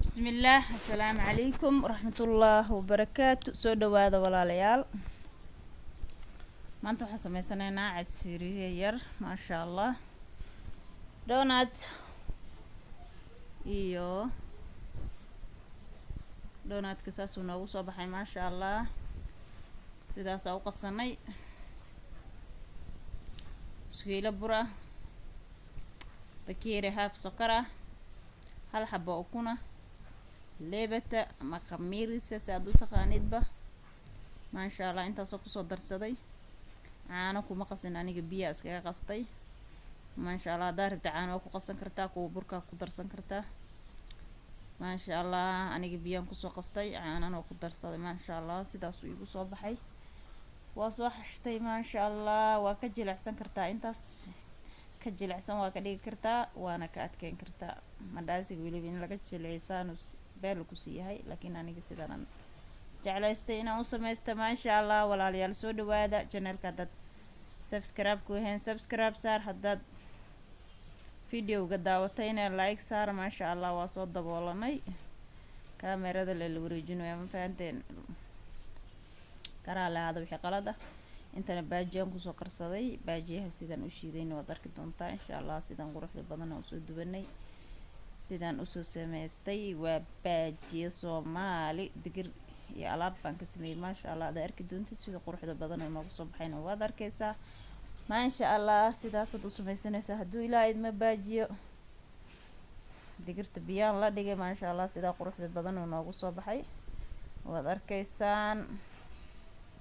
بسم الله السلام عليكم ورحمة الله وبركاته. سو دواada walaalayaal maanta waxaan sameysanaynaa casfiiriye yar maasha allah donut iyo donutka saasuu noogu soo baxay maasha allah sidaasaa u qasanay iswiilo bura bakeeri haaf sokora hal xabo ukuna leebata ama khamiirisa si aad u taqaanidba maasha allah intaasoo kusoo darsaday caano kuma qasin aniga biyaa iskaga qastay maasha allah haddaad rabta caano waa ku qasan kartaa kuwa burkaa ku darsan kartaa maasha allah aniga biyaan kusoo qastay caanana waa ku darsaday maasha allah sidaasuu igu soo baxay waa soo xashtay maasha allah waa ka jilicsan kartaa intaas ka jilicsan waa ka dhigi kartaa waana ka adkeyn kartaa mandhaasiga weliba in laga jilcisaanu beel kusii yahay laakiin aniga sidaan jeclaystay inaan u samaysta maasha allah walaalayaal soo dhawaada channelka haddaad subscribe ku ahayn subscribe saar haddaad videoga daawatayna like saar maasha allah waa soo daboolanay kaamerada la wareejinayo ma fahanteen karaa lahaada wixii qalad ah intana baajiyaan kusoo karsaday baajiyaha sidaan u shiidayna waad arki doontaa insha allah sidaan quruxda badan aan usoo dubanay sidaan usoo samaystay waa baajiye soomaali digir iyo alaab baan ka sameeyey maasha allah aad arki doontid sida quruxda badan oo noogu soo baxayna waad arkaysaa maasha allah sidaasaad u samaysanaysaa hadduu ilaahay idma baajiyo digirta biyaan la dhigay maasha allah sidaa quruxda badan oo noogu soo baxay waad arkaysaan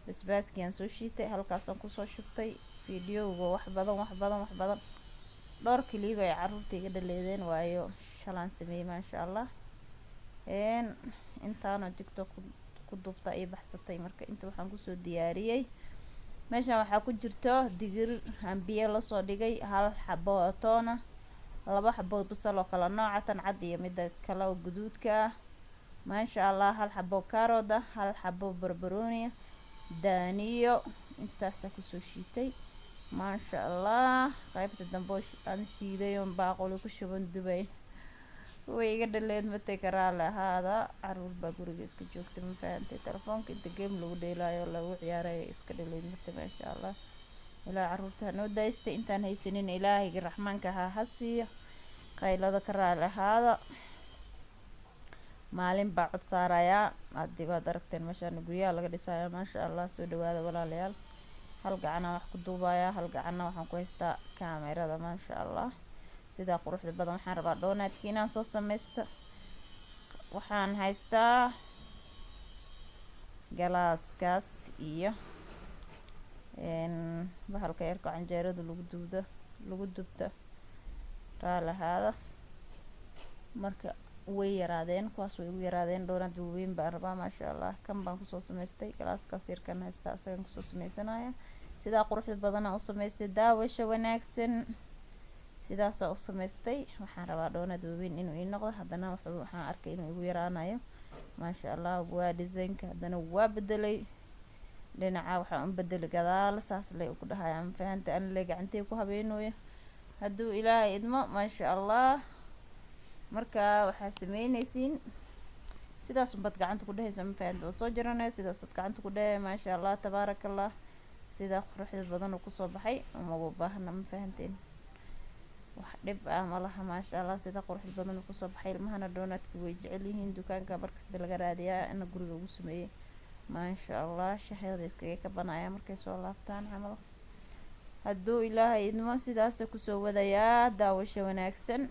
basbaaskiyaan soo shiitay halkaasaan kusoo shubtay fiidiyowga wax badan dhowr kiliib ay caruurta iga dhaleedeen waayo shalaan sameeyey maasha allah intaana tiktok ku duubta ay baxsatay marka inta waxaan kusoo diyaariyey meeshaan waxaa ku jirto digir aan biyo lasoo dhigay hal xabo oo toona 2 xabo basal oo kala nooca tan cad iyo midda kale oo guduudka ah maasha allah hal xabo karood ah hal xabo barbarooni daaniyo intaasa kusoo shiitay maasha allah qaybta dambe aan shiiday oo baaquli ku shuban dubay way iga dhaleed matay karaa lahaada caruur baa guriga iska joogta ma fahantay telefoonka inta game lagu dheelaayo lagu ciyaarayo iska dhaleed matay maasha allah ilaa caruurta noo daystay intaan haysanin ilaahiga raxmaanka ha siiyo qaylada karaa lahaada maalin baa cod saarayaa haddii baad aragteen meeshaan guryaha laga dhisayo maasha allah soo dhawaada walaalayaal hal gacana wax ku duubayaa hal gacana waxaan ku haystaa kaamerada maasha allah sidaa quruxda badan waxaan rabaa doonaadkii inaan soo samaysta waxaan haystaa galaaskaas iyo bahalka yarka canjeerada lagu dubta raalahaada marka way yaraadeen kuwaas way ugu yaraadeen doonaad waaweyn baan rabaa maasha allah kan baan kusoo samaystay galaaskaas yarkan haystaa asagan kusoo sameysanaya sidaa quruxda badan aan u samaystay daawasha wanaagsan sidaasaa u samaystay waxaan rabaa doonaad waaweyn inuu ii noqdo haddana waxaan arkay inuu igu yaraanayo maasha allah waa desaynka haddana waa bedelay dhinaca waxaan u bedelay gadaal saas lay ugu dhahaya ma fahanta aan le gacantay ku habeenooyo hadduu ilaahay idmo maasha allah marka waxaa sameynaysiin sidaas unbaad gacanta ku dhehaysa ma fahanta waad soo jaranaya sidaasaad gacanta ku dhehaya maasha allah tabaarakallah sidaa quruxda badan uu kusoo baxay umaba baahna ma fahanteen wax dhib ah malaha maasha allah sidaa quruxda badan uu kusoo baxay ilmahana doonaadka way jecel yihiin dukaanka markasta laga raadiyaa ina guriga ugu sameeyey maasha allah shaxyada iskaga kabanaya markay soo laabtaan camal hadduu ilaahay idmo sidaasa kusoo wadayaa daawasho wanaagsan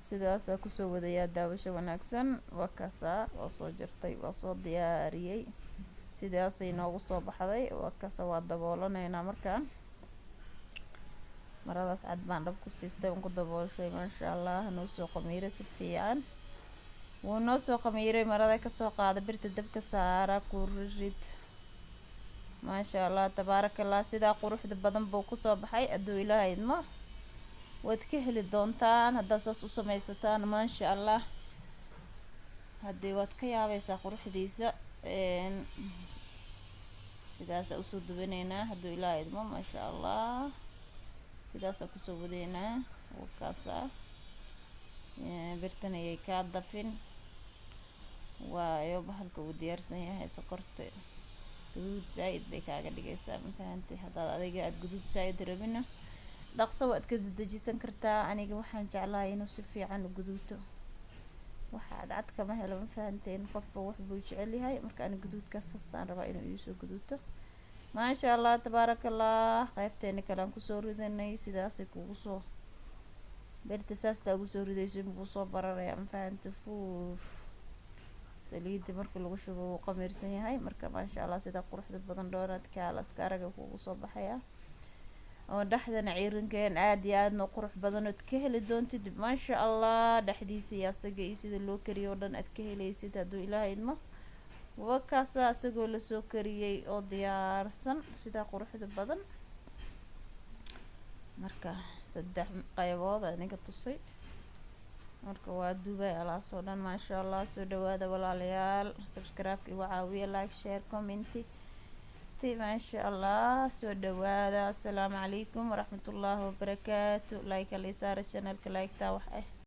sidaasaa kusoo wadayaa daawasho wanaagsan waa kaasaa waa soo jartay waa soo diyaariyey sidaasay noogu soo baxday waa kaasa waa daboolanaynaa markaan maradaas cad baan dhab ku siistay uun ku dabooshay maasha allah noo soo qamiiray si fiican wuu noo soo qamiiray marada kasoo qaada birta dabka saara ku rid maasha allah tabaarakallah sidaa quruxda badan buu kusoo baxay hadduu ilaahay idmo waad ka heli doontaan haddaad saas u samaysataan maasha allah haddii waad ka yaabaysaa quruxdiisa sidaasa usoo dubaneynaa hadduu ilaa idmo maasha allah sidaasa kusoo wadeynaa wakaasa birtan ayay kaa dafin waayo bahalka uu diyaarsan yahay sokorta guduud zaaid bay kaaga dhigaysaa mafahantay haddaad adiga aad guduud zaaid rabina dhaqso waad ka dedejisan kartaa aniga waxaan jeclahay inuu si fiican u guduuto waxa cadcad kama helo mafahanteen qofba wax buu jecel yahay marka ani guduudkaas saan rabaa inuu iisoo guduuto maasha allah tabaaraka allah qaybteeni kale aan kusoo ridanay sidaasay kugu soo birta saastaa ugu soo ridayso inbuu soo bararayaa mafahanta fuuf saliida marka lagu shubo wuu qamiirsan yahay marka maasha allah sida quruxda badan doonaadka alaska araga kugu soo baxaya oo dhexdana ciirinkeen aad iyo aadna qurux badan ood ka heli doontid maasha allah dhexdiisa iyo asaga iyo sida loo kariyo oo dhan aad ka helaysid hadduu ilaahay idmo wakaasa isagoo lasoo kariyey oo diyaarsan sidaa quruxda badan marka 3 qaybood aan ninka tusay marka waa duubay alaasoo dhan maasha allah soo dhawaada walaalayaal subscribe igu caawiya like share comment maasha allah soo dhawaada assalaamu calaykum waraxmatullaahi wabarakaatu like alisaara channelka like taa wax